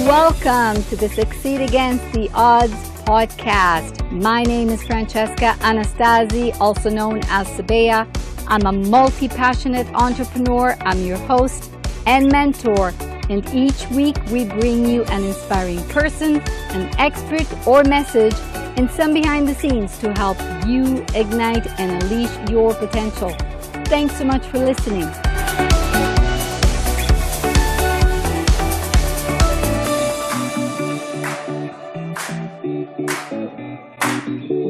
Welcome to the Succeed Against the Odds podcast. My name is Francesca Anastasi, also known as Sabea. I'm a multi-passionate entrepreneur. I'm your host and mentor. And each week we bring you an inspiring person, an expert, or message, and some behind the scenes to help you ignite and unleash your potential. Thanks so much for listening.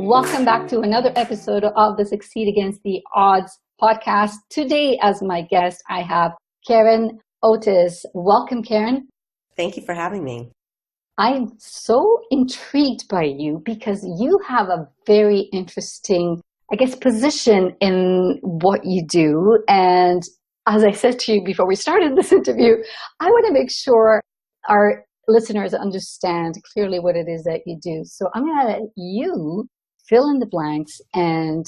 Welcome back to another episode of the Succeed Against the Odds podcast. Today, as my guest, I have Karen Otis. Welcome, Karen. Thank you for having me. I'm so intrigued by you because you have a very interesting, position in what you do. And as I said to you before we started this interview, I want to make sure our listeners understand clearly what it is that you do. So I'm going to let you fill in the blanks and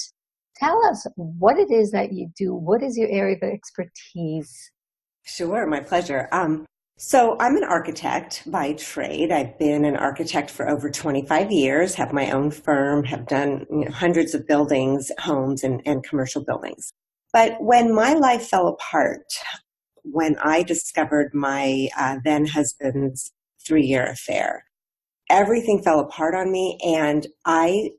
tell us what it is that you do. What is your area of expertise? Sure, my pleasure. So I'm an architect by trade. I've been an architect for over 25 years, have my own firm, have done hundreds of buildings, homes, and commercial buildings. But when my life fell apart, when I discovered my then husband's 3-year affair, everything fell apart on me, and I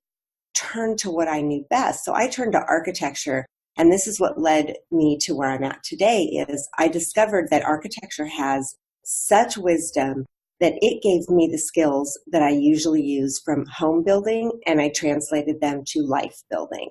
turned to what I knew best. So I turned to architecture, and this is what led me to where I'm at today. Is I discovered that architecture has such wisdom that it gave me the skills that I usually use from home building, and I translated them to life building.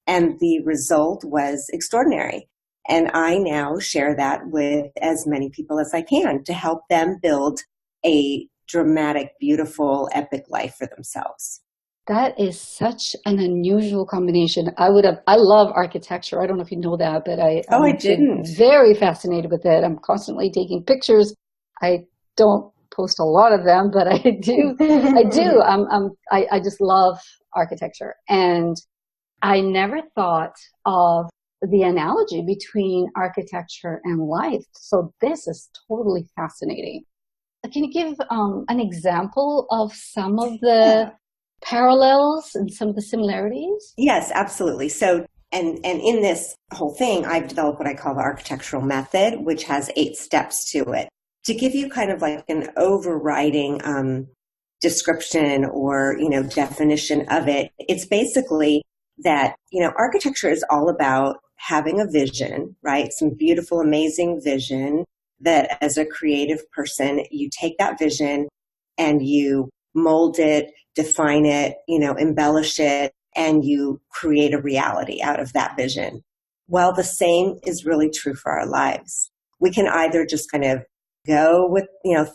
And the result was extraordinary. And I now share that with as many people as I can to help them build a dramatic, beautiful, epic life for themselves. That is such an unusual combination. I love architecture. I don't know if you know that, but I didn't. Very fascinated with it. I'm constantly taking pictures. I don't post a lot of them, but I do. I just love architecture. And I never thought of the analogy between architecture and life. So this is totally fascinating. Can you give an example of some of the parallels and some of the similarities? Yes, absolutely. So, and in this whole thing, I've developed what I call the architectural method, which has 8 steps to it. To give you kind of like an overriding description or, definition of it, it's basically that, architecture is all about having a vision, right? Some beautiful, amazing vision that as a creative person, you take that vision and you mold it, define it, embellish it, and you create a reality out of that vision. Well, the same is really true for our lives. We can either just kind of go with,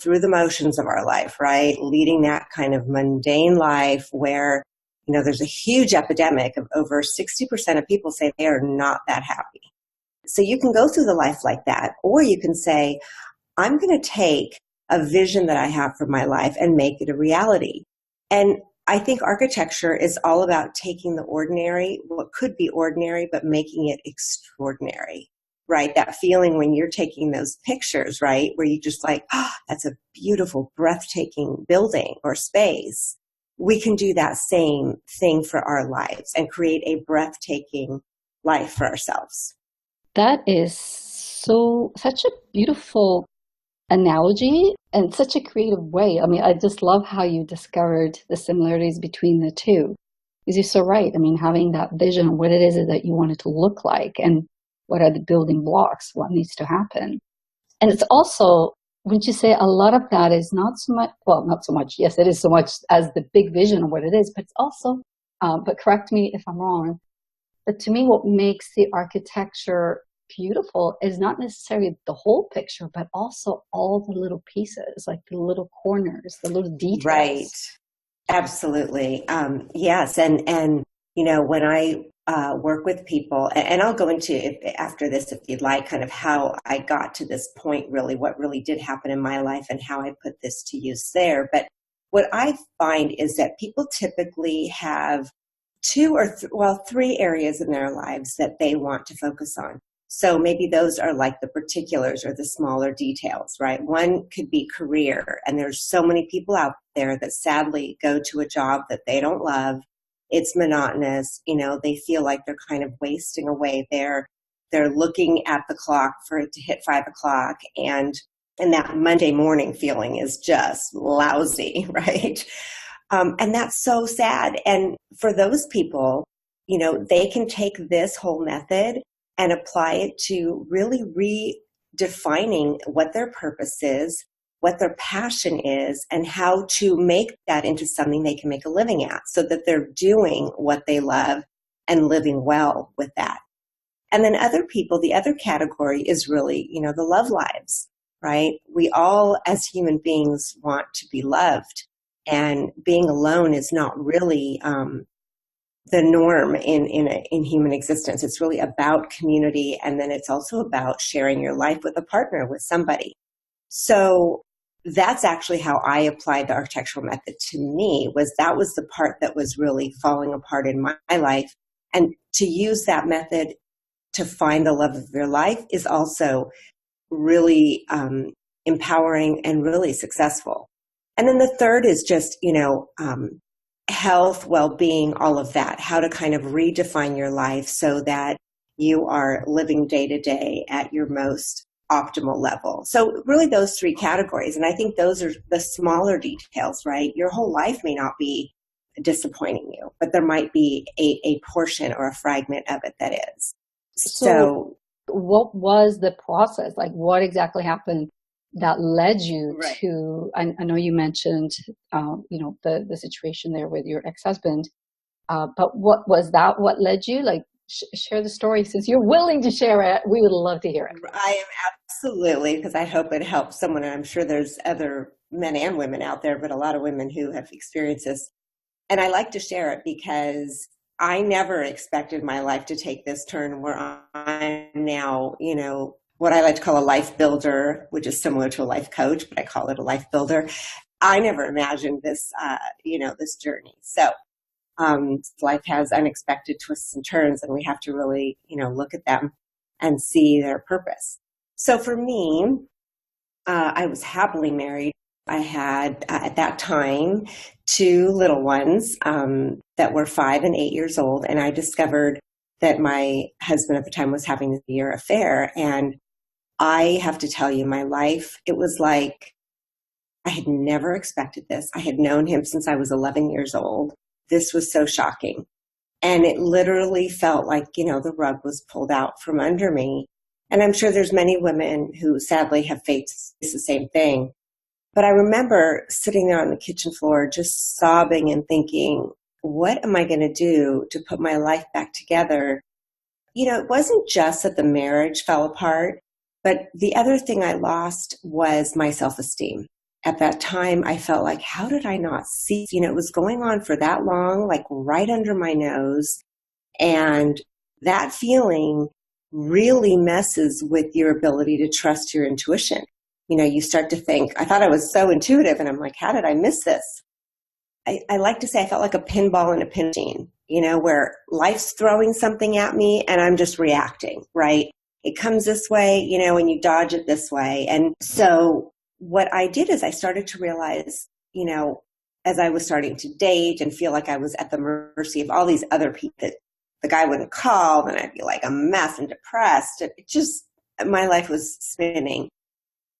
through the motions of our life, right? Leading that kind of mundane life where, there's a huge epidemic of over 60% of people say they are not that happy. So you can go through the life like that, or you can say, I'm going to take a vision that I have for my life and make it a reality. And I think architecture is all about taking the ordinary, what could be ordinary, but making it extraordinary, right? That feeling when you're taking those pictures, right? Where you just like, that's a beautiful, breathtaking building or space. We can do that same thing for our lives and create a breathtaking life for ourselves. That is such a beautiful analogy and such a creative way. I mean, I just love how you discovered the similarities between the two. Because you're so right. I mean, having that vision of what it is that you want it to look like and what are the building blocks, what needs to happen. And it's also, wouldn't you say a lot of that is not so much, yes, it is so much as the big vision of what it is, but it's also, but correct me if I'm wrong, but to me what makes the architecture beautiful is not necessarily the whole picture, but also all the little pieces, like the little corners, the little details. Right. Absolutely. Yes. And, when I work with people, and I'll go into after this, if you'd like, kind of how I got to this point, really, what really did happen in my life and how I put this to use there. But what I find is that people typically have 2 or 3 areas in their lives that they want to focus on. So maybe those are like the particulars or the smaller details, right? One could be career. And there's so many people out there that sadly go to a job that they don't love. It's monotonous. They feel like they're kind of wasting away. They're looking at the clock for it to hit 5 o'clock, and that Monday morning feeling is just lousy, right? And that's so sad. And for those people, they can take this whole method and apply it to really redefining what their purpose is, what their passion is, and how to make that into something they can make a living at, so that they're doing what they love and living well with that. And then other people, the other category is really, the love lives, right? We all, as human beings, want to be loved. And being alone is not really the norm in human existence. It's really about community. And then it's also about sharing your life with a partner, with somebody. So that's actually how I applied the architectural method to me. That was the part that was really falling apart in my life. And to use that method to find the love of your life is also really empowering and really successful. And then the third is just, health, well-being, all of that, how to kind of redefine your life so that you are living day to day at your most optimal level. So really those three categories. And I think those are the smaller details, right? Your whole life may not be disappointing you, but there might be a portion or a fragment of it that is. So what was the process? Like, what exactly happened that led you Right. to, I know you mentioned, the situation there with your ex-husband, but what was that? What led you? Like, share the story since you're willing to share it. We would love to hear it. I am absolutely, because I hope it helps someone. And I'm sure there's other men and women out there, but a lot of women who have experienced this. And I like to share it because I never expected my life to take this turn where I'm now, what I like to call a life builder, which is similar to a life coach, but I call it a life builder. I never imagined this, this journey. So life has unexpected twists and turns, and we have to really, look at them and see their purpose. So for me, I was happily married. I had, at that time, 2 little ones that were 5 and 8 years old. And I discovered that my husband at the time was having a year affair. And I have to tell you, my life, it was like I had never expected this. I had known him since I was 11 years old. This was so shocking. And it literally felt like, the rug was pulled out from under me. And I'm sure there's many women who sadly have faced the same thing. But I remember sitting there on the kitchen floor, just sobbing and thinking, what am I going to do to put my life back together? It wasn't just that the marriage fell apart, but the other thing I lost was my self-esteem. At that time, I felt like, how did I not see? It was going on for that long, like right under my nose. And that feeling really messes with your ability to trust your intuition. You start to think, I thought I was so intuitive, and I'm like, how did I miss this? I like to say I felt like a pinball in a pin machine, where life's throwing something at me and I'm just reacting, right? It comes this way, and you dodge it this way. And so what I did is I started to realize, as I was starting to date and feel like I was at the mercy of all these other people, that the guy wouldn't call, then I'd be like a mess and depressed. My life was spinning.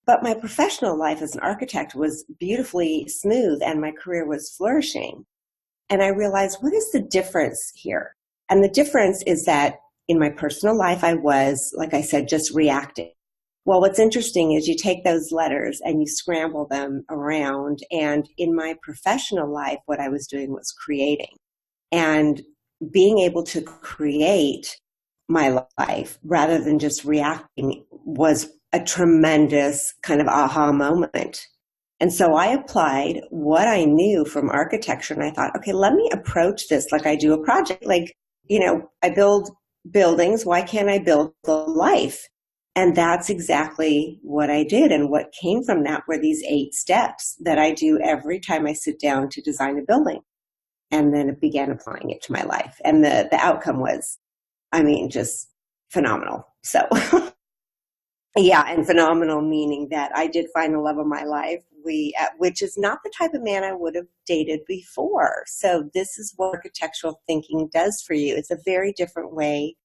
But my professional life as an architect was beautifully smooth and my career was flourishing. And I realized, what is the difference here? And the difference is that in my personal life, I was, like I said, just reacting. Well, what's interesting is you take those letters and you scramble them around. And in my professional life, what I was doing was creating. And being able to create my life rather than just reacting was a tremendous kind of aha moment. And so I applied what I knew from architecture, and I thought, okay, let me approach this like I do a project. Like, I build buildings. Why can't I build a life? And that's exactly what I did. And what came from that were these 8 steps that I do every time I sit down to design a building. And then it began applying it to my life. And the outcome was, just phenomenal. So yeah, and phenomenal meaning that I did find the love of my life, which is not the type of man I would have dated before. So this is what architectural thinking does for you. It's a very different way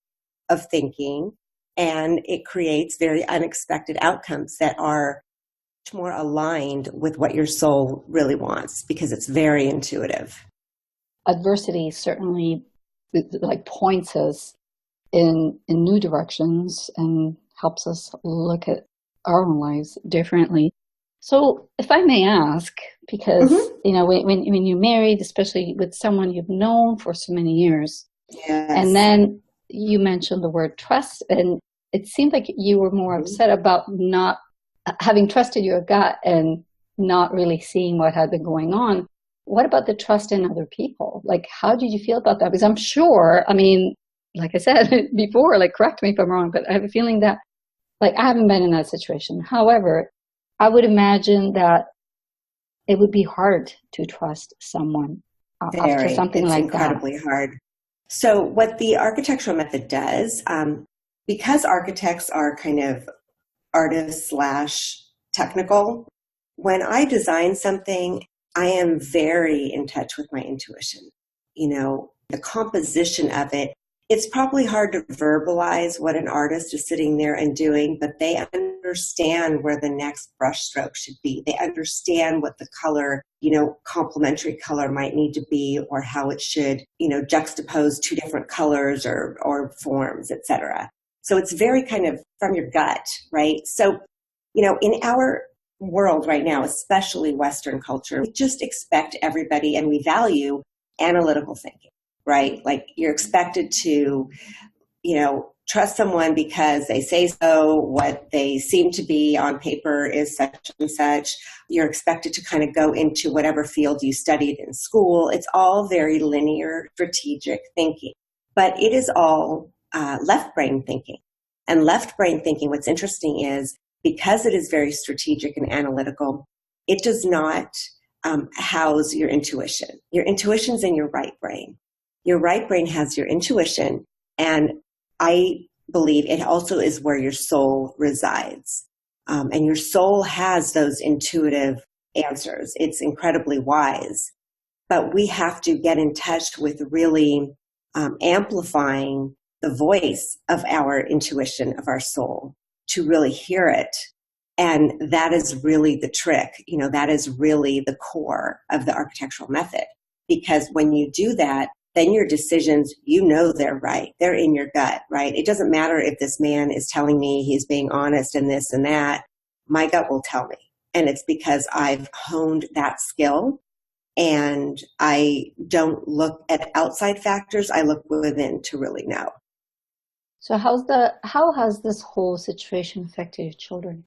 of thinking, and it creates very unexpected outcomes that are much more aligned with what your soul really wants, because it's very intuitive. Adversity certainly like points us in new directions and helps us look at our own lives differently. So if I may ask, because Mm-hmm. when you married, especially with someone you've known for so many years, and Yes. then you mentioned the word trust, and it seemed like you were more Mm-hmm. upset about not having trusted your gut and not really seeing what had been going on. What about the trust in other people? Like, how did you feel about that? Because I'm sure, I mean, like I said before, like, correct me if I'm wrong, but I have a feeling that, like, I haven't been in that situation. However, I would imagine that it would be hard to trust someone after Very. something It's like that. incredibly hard. So what the architectural method does, because architects are kind of artist slash technical, when I design something, I am very in touch with my intuition. The composition of it, it's probably hard to verbalize what an artist is sitting there and doing, but they understand where the next brush stroke should be. They understand what the color, complementary color might need to be, or how it should, juxtapose two different colors or forms, etc. So it's very kind of from your gut, right? So, in our world right now, especially Western culture, we just expect everybody, and we value analytical thinking, right? Like, you're expected to, trust someone because they say so, what they seem to be on paper is such and such. You're expected to kind of go into whatever field you studied in school. It's all very linear, strategic thinking, but it is all left brain thinking. And left brain thinking, what's interesting is, because it is very strategic and analytical, it does not house your intuition. Your intuition's in your right brain. Your right brain has your intuition, and I believe it also is where your soul resides. And your soul has those intuitive answers. It's incredibly wise. But we have to get in touch with really amplifying the voice of our intuition, of our soul, to really hear it. And that is really the trick. That is really the core of the architectural method. Because when you do that, then your decisions, they're right. They're in your gut, right? It doesn't matter if this man is telling me he's being honest and this and that. My gut will tell me. And it's because I've honed that skill, and I don't look at outside factors. I look within to really know. So how has this whole situation affected your children?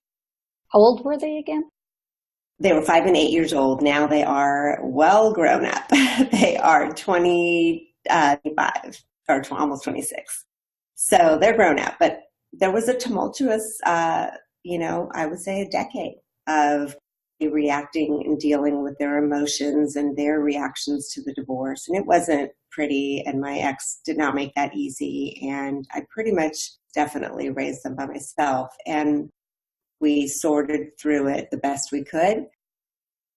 How old were they again? They were 5 and 8 years old. Now they are well grown up. They are 25 or almost 26. So they're grown up. But there was a tumultuous, I would say a decade of reacting and dealing with their emotions and their reactions to the divorce. And it wasn't pretty. And my ex did not make that easy. And I pretty much definitely raised them by myself. And we sorted through it the best we could,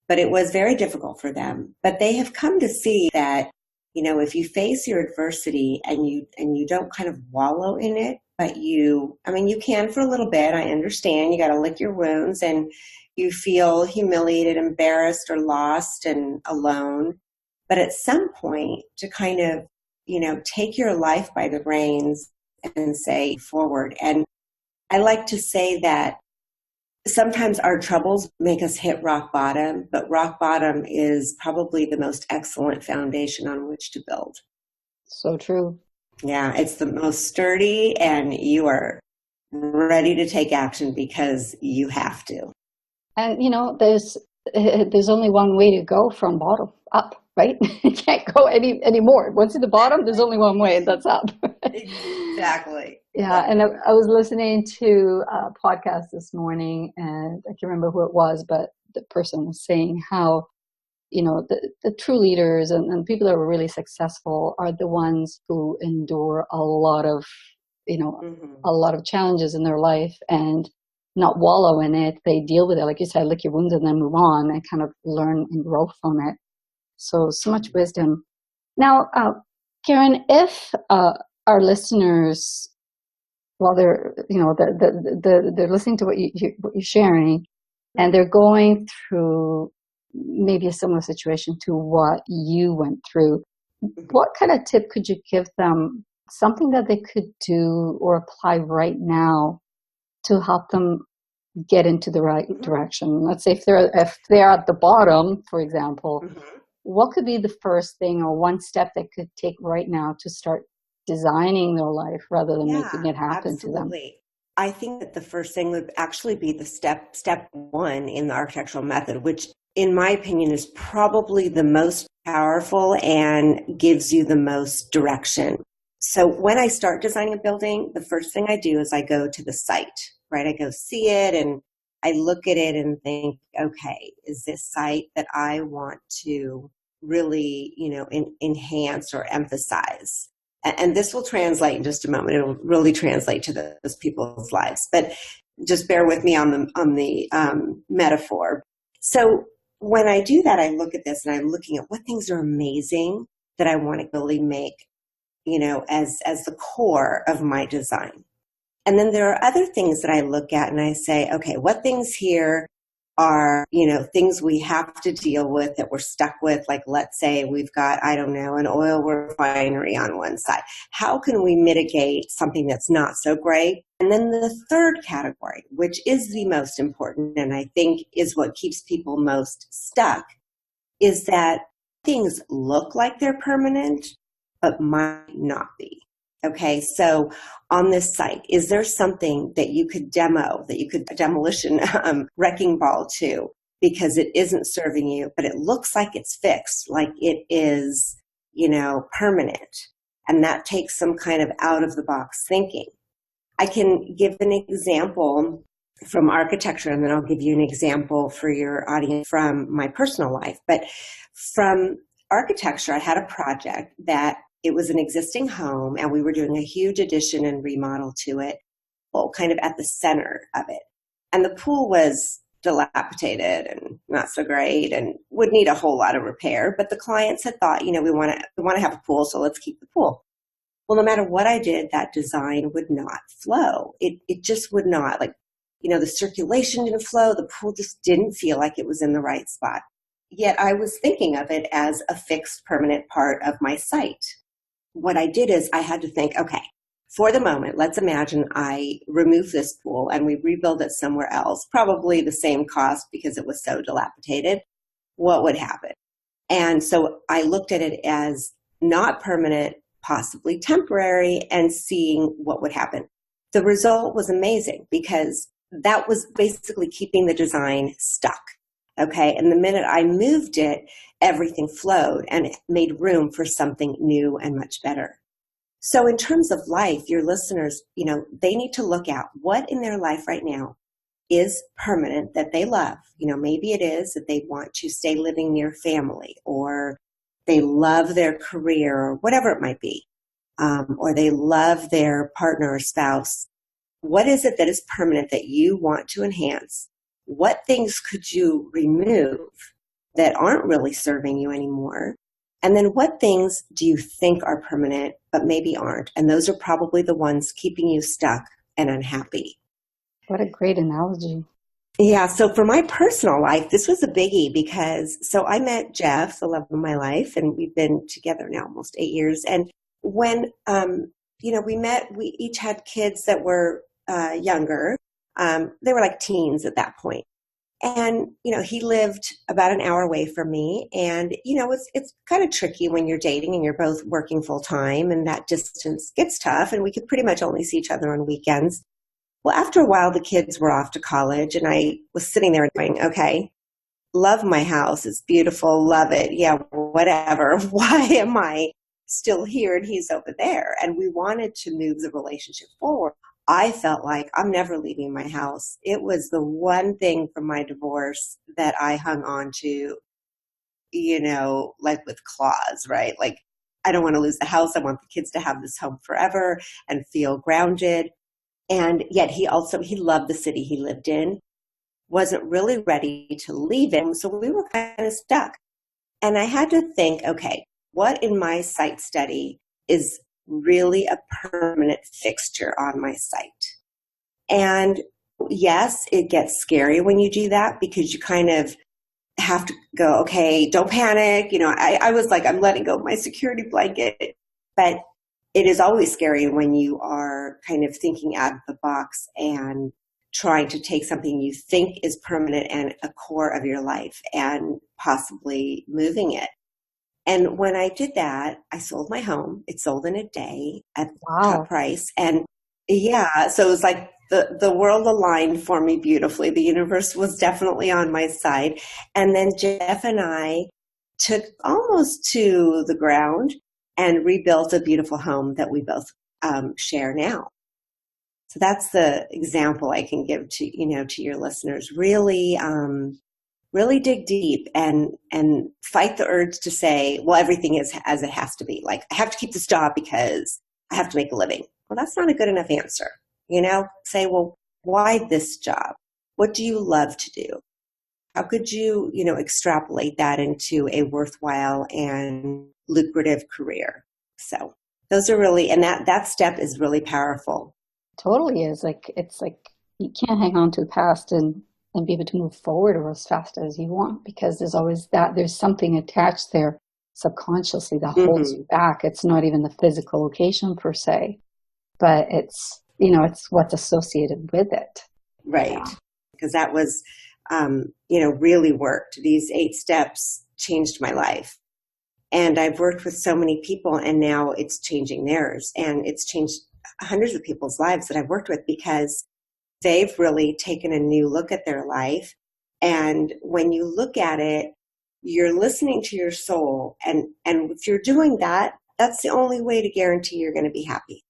but it was very difficult for them. But they have come to see that, if you face your adversity and you don't kind of wallow in it, but you can for a little bit. I understand you got to lick your wounds, and you feel humiliated, embarrassed, or lost and alone. But at some point, to kind of, take your life by the reins and say forward. And I like to say that sometimes our troubles make us hit rock bottom, but rock bottom is probably the most excellent foundation on which to build. So true. Yeah, it's the most sturdy, and you are ready to take action because you have to. And there's only one way to go from bottom up, right? You can't go any more. Once at the bottom, there's only one way, and that's up. Exactly. Yeah, and I was listening to a podcast this morning, and I can't remember who it was, but the person was saying how, the true leaders and people that are really successful are the ones who endure a lot of, Mm-hmm. a lot of challenges in their life and not wallow in it. They deal with it, like you said, lick your wounds and then move on and kind of learn and grow from it. So much wisdom. Now, Karen, if our listeners, while they're listening to what you're sharing, and they're going through maybe a similar situation to what you went through, what kind of tip could you give them? Something that they could do or apply right now to help them get into the right Mm-hmm. direction. Let's say if they're at the bottom, for example, Mm-hmm. what could be the first thing or one step they could take right now to start designing their life rather than making Yeah, it happen to them? absolutely. I think that the first thing would actually be the step one in the architectural method, which in my opinion is probably the most powerful and gives you the most direction. So when I start designing a building, the first thing I do is I go to the site, right? I go see it and I look at it and think, okay, is this site that I want to really, enhance or emphasize? And this will translate in just a moment. It'll really translate to those people's lives. But just bear with me on the metaphor. So when I do that, I look at this and I'm looking at what things are amazing that I want to really make, as the core of my design. And then there are other things that I look at and I say, okay, what things here are, things we have to deal with that we're stuck with. Like, let's say we've got, I don't know, an oil refinery on one side. How can we mitigate something that's not so great? And then the third category, which is the most important, and I think is what keeps people most stuck, is that things look like they're permanent, but might not be. Okay, so on this site, is there something that you could demo, that you could demolition wrecking ball to because it isn't serving you, but it looks like it's fixed, like it is, permanent. And that takes some kind of out of the box thinking. I can give an example from architecture, and then I'll give you an example for your audience from my personal life. But from architecture, I had a project that it was an existing home, and we were doing a huge addition and remodel to it, well, kind of at the center of it. And the pool was dilapidated and not so great and would need a whole lot of repair. But the clients had thought, we want to have a pool, so let's keep the pool. Well, no matter what I did, that design would not flow. It just would not. Like, the circulation didn't flow. The pool just didn't feel like it was in the right spot. Yet I was thinking of it as a fixed permanent part of my site. What I did is I had to think, okay, for the moment, let's imagine I remove this pool and we rebuild it somewhere else, probably the same cost because it was so dilapidated. What would happen? And so I looked at it as not permanent, possibly temporary, and seeing what would happen. The result was amazing because that was basically keeping the design stuck. Okay. And the minute I moved it, everything flowed and it made room for something new and much better. So in terms of life, your listeners, they need to look at what in their life right now is permanent that they love. Maybe it is that they want to stay living near family, or they love their career, or whatever it might be, or they love their partner or spouse. What is it that is permanent that you want to enhance? What things could you remove that aren't really serving you anymore? And then what things do you think are permanent but maybe aren't? And those are probably the ones keeping you stuck and unhappy. What a great analogy. Yeah, so for my personal life, this was a biggie because, so I met Jeff, the love of my life, and we've been together now almost 8 years. And when, we met, we each had kids that were younger. They were like teens at that point. And, he lived about an hour away from me. And, it's kind of tricky when you're dating and you're both working full time, and that distance gets tough. And we could pretty much only see each other on weekends. Well, after a while, the kids were off to college, and I was sitting there going, okay, love my house. It's beautiful. Love it. Yeah, whatever. Why am I still here and he's over there? And we wanted to move the relationship forward. I felt like I'm never leaving my house. It was the one thing from my divorce that I hung on to, like with claws, right? Like I don't want to lose the house. I want the kids to have this home forever and feel grounded. And yet he loved the city he lived in, wasn't really ready to leave it. So we were kind of stuck. And I had to think, okay, what in my site study is really a permanent fixture on my site? And yes, it gets scary when you do that because you kind of have to go, okay, don't panic. I was like, I'm letting go of my security blanket. But it is always scary when you are kind of thinking out of the box and trying to take something you think is permanent and a core of your life and possibly moving it. And when I did that, I sold my home. It sold in a day at top Wow. price. And yeah, so it was like the world aligned for me beautifully. The universe was definitely on my side. And then Jeff and I took almost to the ground and rebuilt a beautiful home that we both share now. So that's the example I can give to your listeners. Really, really dig deep and fight the urge to say, well, everything is as it has to be. Like, I have to keep this job because I have to make a living. Well, that's not a good enough answer. Say, well, why this job? What do you love to do? How could you, extrapolate that into a worthwhile and lucrative career? So those are really, and that step is really powerful. Totally is. It's like you can't hang on to the past and be able to move forward or as fast as you want because there's something attached there subconsciously that holds Mm-hmm. you back. It's not even the physical location per se, but it's what's associated with it. Right. Yeah. Because that was, really worked. These 8 steps changed my life. And I've worked with so many people and now it's changing theirs. And it's changed hundreds of people's lives that I've worked with because they've really taken a new look at their life. And when you look at it, you're listening to your soul. And if you're doing that, that's the only way to guarantee you're going to be happy.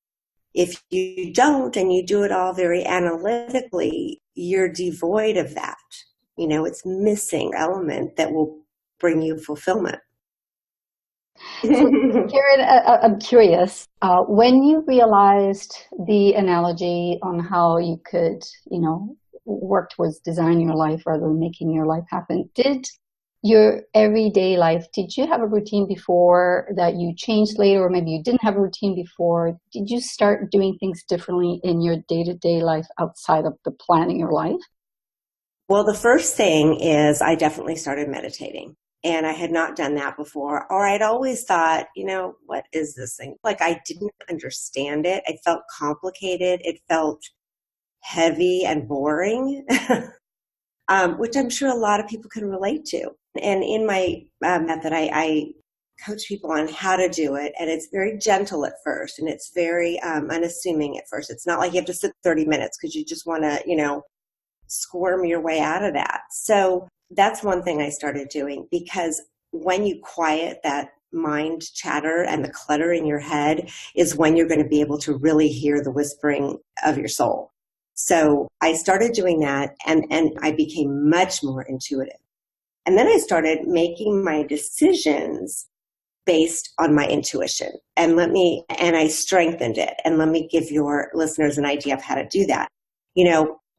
If you don't and you do it all very analytically, you're devoid of that. It's missing element that will bring you fulfillment. So, Karen, I'm curious, when you realized the analogy on how you could, work towards designing your life rather than making your life happen, did your everyday life, did you have a routine before that you changed later, or maybe you didn't have a routine before? Did you start doing things differently in your day-to-day life outside of the planning your life? Well, the first thing is I definitely started meditating. And I had not done that before, or I'd always thought, what is this thing? Like, I didn't understand it. It felt complicated. It felt heavy and boring, which I'm sure a lot of people can relate to. And in my method, I coach people on how to do it. And it's very gentle at first, and it's very unassuming at first. It's not like you have to sit 30 minutes because you just want to, squirm your way out of that. So that's one thing I started doing, because when you quiet that mind chatter and the clutter in your head is when you're going to be able to really hear the whispering of your soul. So I started doing that, and I became much more intuitive. And then I started making my decisions based on my intuition. And I strengthened it. And let me give your listeners an idea of how to do that.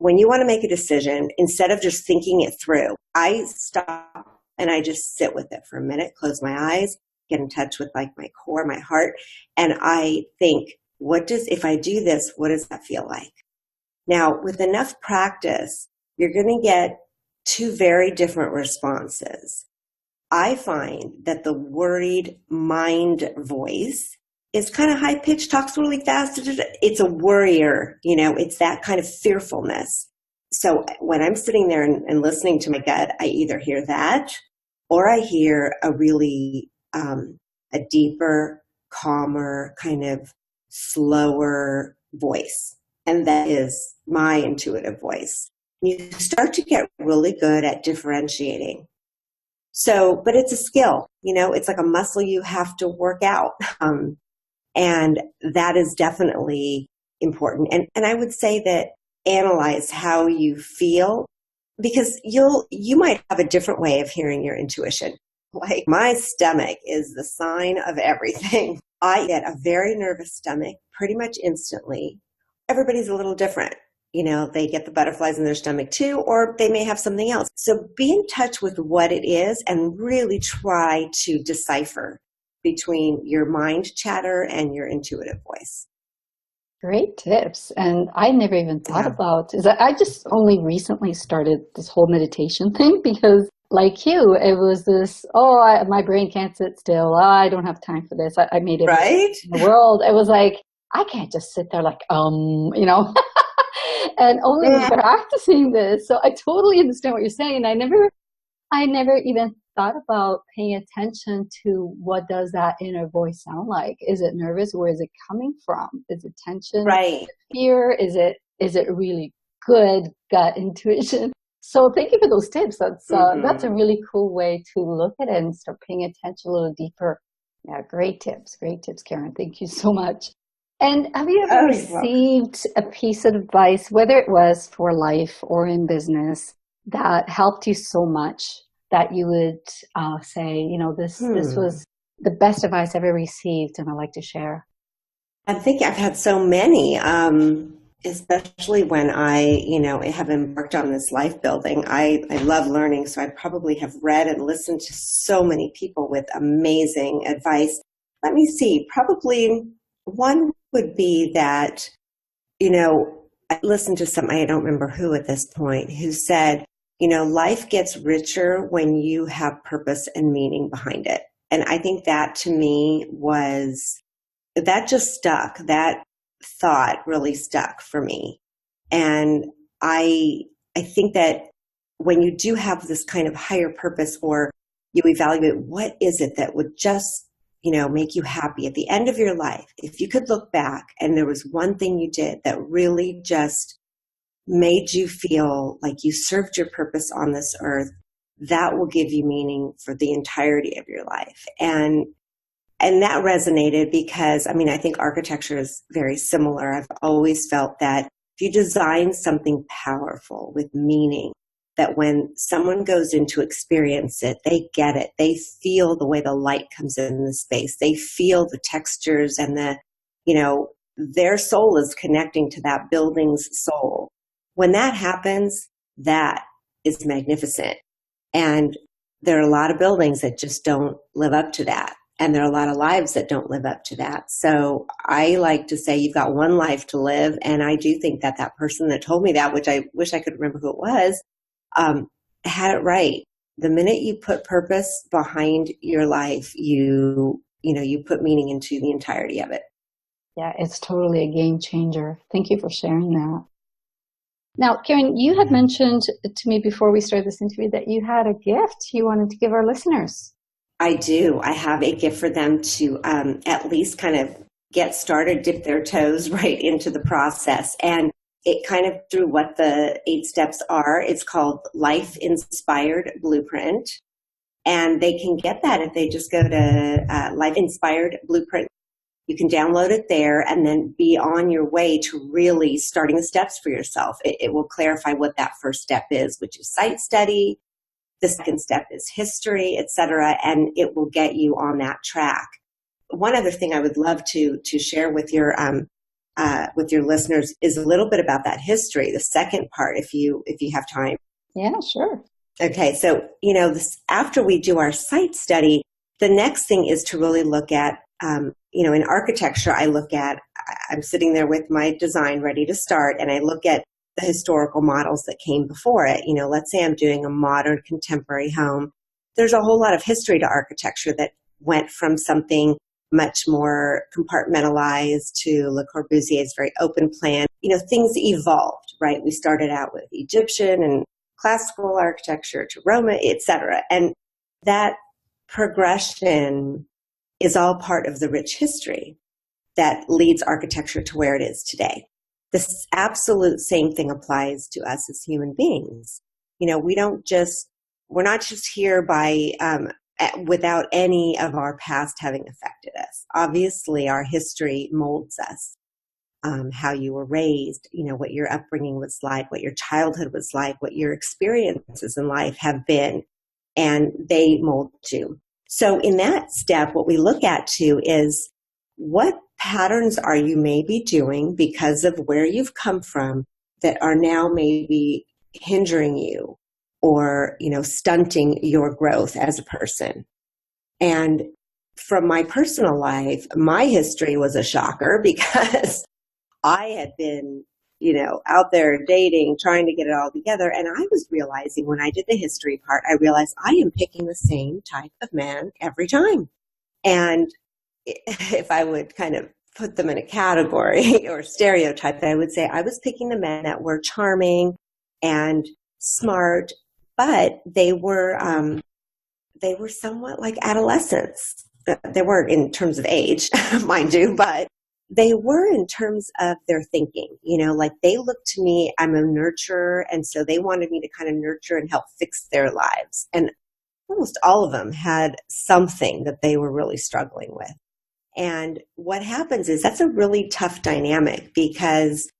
When you want to make a decision, instead of just thinking it through, I stop and I just sit with it for a minute, close my eyes, get in touch with like my core, my heart. And I think, if I do this, what does that feel like? Now, with enough practice, you're going to get 2 very different responses. I find that the worried mind voice is kind of high pitched, talks really fast. It's a worrier, it's that kind of fearfulness. So when I'm sitting there and listening to my gut, I either hear that or I hear a really, a deeper, calmer, kind of slower voice. And that is my intuitive voice. You start to get really good at differentiating. So, but it's a skill, it's like a muscle you have to work out. And that is definitely important. And I would say that analyze how you feel, because you might have a different way of hearing your intuition. Like my stomach is the sign of everything. I get a very nervous stomach pretty much instantly. Everybody's a little different. They get the butterflies in their stomach too, or they may have something else. So be in touch with what it is and really try to decipher between your mind chatter and your intuitive voice. Great tips. And I never even thought Yeah. about is that I just only recently started this whole meditation thing because like you, it was this, my brain can't sit still. Oh, I don't have time for this. I made everything Right? in the world. It was like, I can't just sit there like, and only Yeah. practicing this. So I totally understand what you're saying. I never even thought about paying attention to what does that inner voice sound like. Is it nervous? Where is it coming from? Is it tension? Right. Fear? Is it really good gut intuition? So thank you for those tips. That's a Mm-hmm. really cool way to look at it and start paying attention a little deeper. Yeah, great tips, Karen. Thank you so much. And have you ever Oh, you're welcome. received a piece of advice, whether it was for life or in business, that helped you so much that you would say, this Hmm. was the best advice I've ever received, and I'd like to share? I'm thinking I've had so many, especially when I have embarked on this life building. I love learning, so I probably have read and listened to so many people with amazing advice. Let me see, probably one would be that, I listened to I don't remember who at this point, who said, life gets richer when you have purpose and meaning behind it. And I think that to me that just stuck. That thought really stuck for me. And I I think that when you do have this kind of higher purpose, or you evaluate what is it that would just, make you happy at the end of your life, if you could look back and there was one thing you did that really just made you feel like you served your purpose on this earth, that will give you meaning for the entirety of your life. And that resonated because, I think architecture is very similar. I've always felt that if you design something powerful with meaning, that when someone goes in to experience it, they get it. They feel the way the light comes in the space. They feel the textures and their soul is connecting to that building's soul. When that happens, that is magnificent. And there are a lot of buildings that just don't live up to that. And there are a lot of lives that don't live up to that. So I like to say you've got one life to live. And I do think that that person that told me that, which I wish I could remember who it was, had it right. The minute you put purpose behind your life, you put meaning into the entirety of it. Yeah, it's totally a game changer. Thank you for sharing that. Now, Karen, you had Yeah. mentioned to me before we started this interview that you had a gift you wanted to give our listeners. I do. I have a gift for them to at least kind of get started, dip their toes right into the process. And it kind of through what the 8 steps are. It's called Life Inspired Blueprint. And they can get that if they just go to Life Inspired Blueprint. You can download it there and then be on your way to really starting the steps for yourself. It will clarify what that first step is, which is site study. The second step is history, et cetera, and it will get you on that track. One other thing I would love to share with your listeners is a little bit about that history. The second part, if you have time. Yeah, sure. Okay, so after we do our site study, the next thing is to really look at, in architecture, I'm sitting there with my design ready to start, and I look at the historical models that came before it. Let's say I'm doing a modern contemporary home. There's a whole lot of history to architecture that went from something much more compartmentalized to Le Corbusier's very open plan. Things evolved, right? We started out with Egyptian and classical architecture to Roma, et cetera. And that progression is all part of the rich history that leads architecture to where it is today. This absolute same thing applies to us as human beings. We're not just here without any of our past having affected us. Obviously, our history molds us. How you were raised, what your upbringing was like, what your childhood was like, what your experiences in life have been. and they mold you. So in that step, what we look at too is what patterns are you maybe doing because of where you've come from that are now maybe hindering you or, stunting your growth as a person. And from my personal life, my history was a shocker because I had been, out there dating, trying to get it all together. And I was realizing when I did the history part, I realized I am picking the same type of man every time. And if I would kind of put them in a category or stereotype, I would say I was picking the men that were charming and smart, but they were somewhat like adolescents. They weren't in terms of age, mind you, but they were in terms of their thinking. Like they looked to me, I'm a nurturer, and so they wanted me to kind of nurture and help fix their lives. And almost all of them had something that they were really struggling with. And what happens is that's a really tough dynamic because,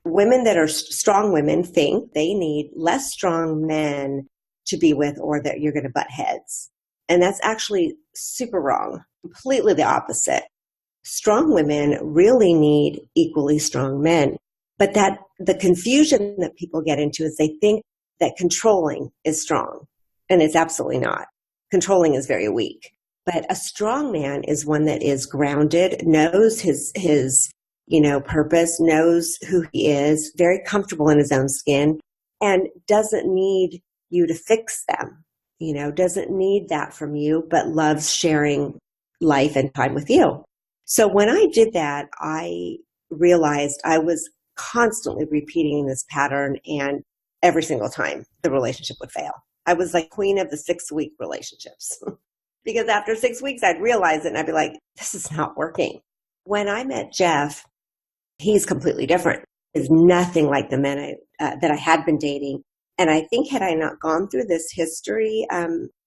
women that are strong women think they need less strong men to be with or that you're going to butt heads. And that's actually super wrong, completely the opposite. Strong women really need equally strong men. But that the confusion that people get into is they think that controlling is strong. And it's absolutely not. Controlling is very weak. But a strong man is one that is grounded, knows his purpose, knows who he is, very comfortable in his own skin, and doesn't need you to fix them, doesn't need that from you, but loves sharing life and time with you. So when I did that, I realized I was constantly repeating this pattern, and every single time the relationship would fail. I was like queen of the 6-week relationships. Because after 6 weeks, I'd realize it and I'd be like, this is not working. When I met Jeff, he's completely different. He's nothing like the men that I had been dating. And I think had I not gone through this history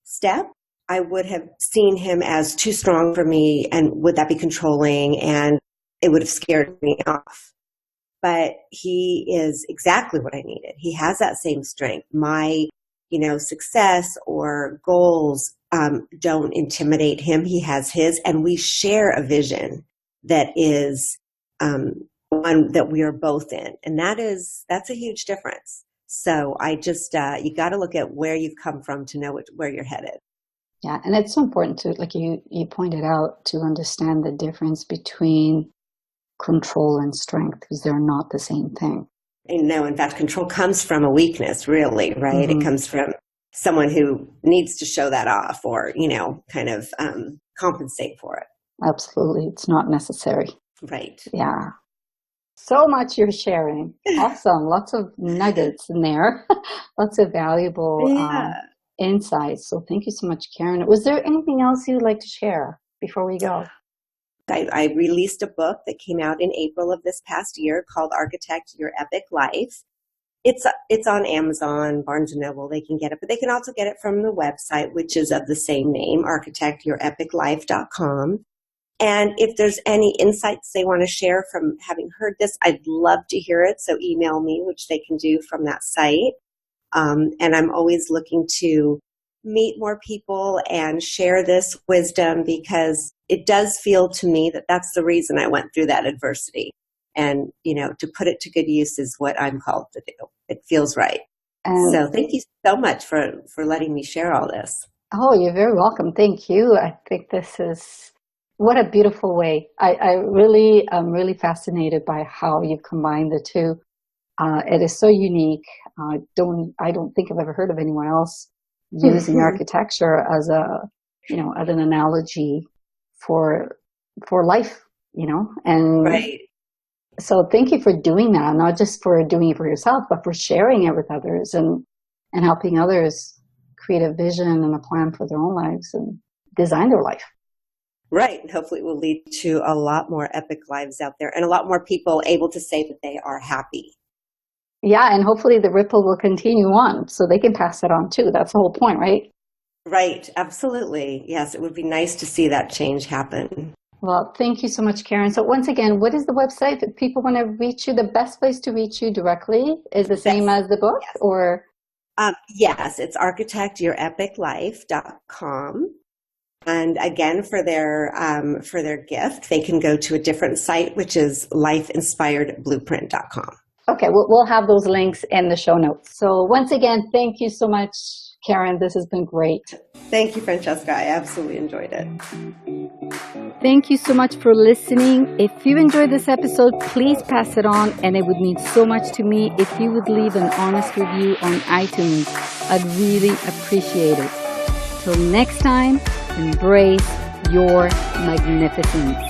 step, I would have seen him as too strong for me. And would that be controlling? And it would have scared me off. But he is exactly what I needed. He has that same strength. My success or goals don't intimidate him. He has his, and we share a vision that is one that we are both in. And that's a huge difference. So I just, you got to look at where you've come from to know where you're headed. Yeah. And it's so important to, like you pointed out, to understand the difference between control and strength, because they're not the same thing. No, in fact, control comes from a weakness, really, right? Mm-hmm. It comes from someone who needs to show that off or, kind of compensate for it. Absolutely. It's not necessary. Right. Yeah. So much you're sharing. Awesome. Lots of nuggets in there. Lots of valuable insights. So thank you so much, Karen. Was there anything else you'd like to share before we go? I released a book that came out in April of this past year called Architect Your Epic Life. It's on Amazon, Barnes & Noble. They can get it, but they can also get it from the website, which is of the same name, architectyourepiclife.com. And if there's any insights they want to share from having heard this, I'd love to hear it. So email me, which they can do from that site. And I'm always looking to meet more people and share this wisdom because it does feel to me that that's the reason I went through that adversity. And, to put it to good use is what I'm called to do. It feels right. So thank you so much for letting me share all this. Oh, you're very welcome. Thank you. I think this is, what a beautiful way. I'm really fascinated by how you've combined the two. It is so unique. I don't think I've ever heard of anyone else using architecture as as an analogy for life, and right. So thank you for doing that, not just for doing it for yourself, but for sharing it with others and helping others create a vision and a plan for their own lives and design their life. Right. And hopefully it will lead to a lot more epic lives out there and a lot more people able to say that they are happy. Yeah. And hopefully the ripple will continue on so they can pass it on too. That's the whole point, right? Right. Absolutely. Yes. It would be nice to see that change happen. Well, thank you so much, Karen. So once again, what is the website? If people want to reach you, the best place to reach you directly is the same as the book, or? Yes, it's architectyourepiclife.com. And again, for their gift, they can go to a different site, which is lifeinspiredblueprint.com. Okay, we'll have those links in the show notes. So once again, thank you so much, Karen. This has been great. Thank you, Francesca. I absolutely enjoyed it. Thank you so much for listening. If you enjoyed this episode, please pass it on, and it would mean so much to me if you would leave an honest review on iTunes. I'd really appreciate it. Till next time, embrace your magnificence.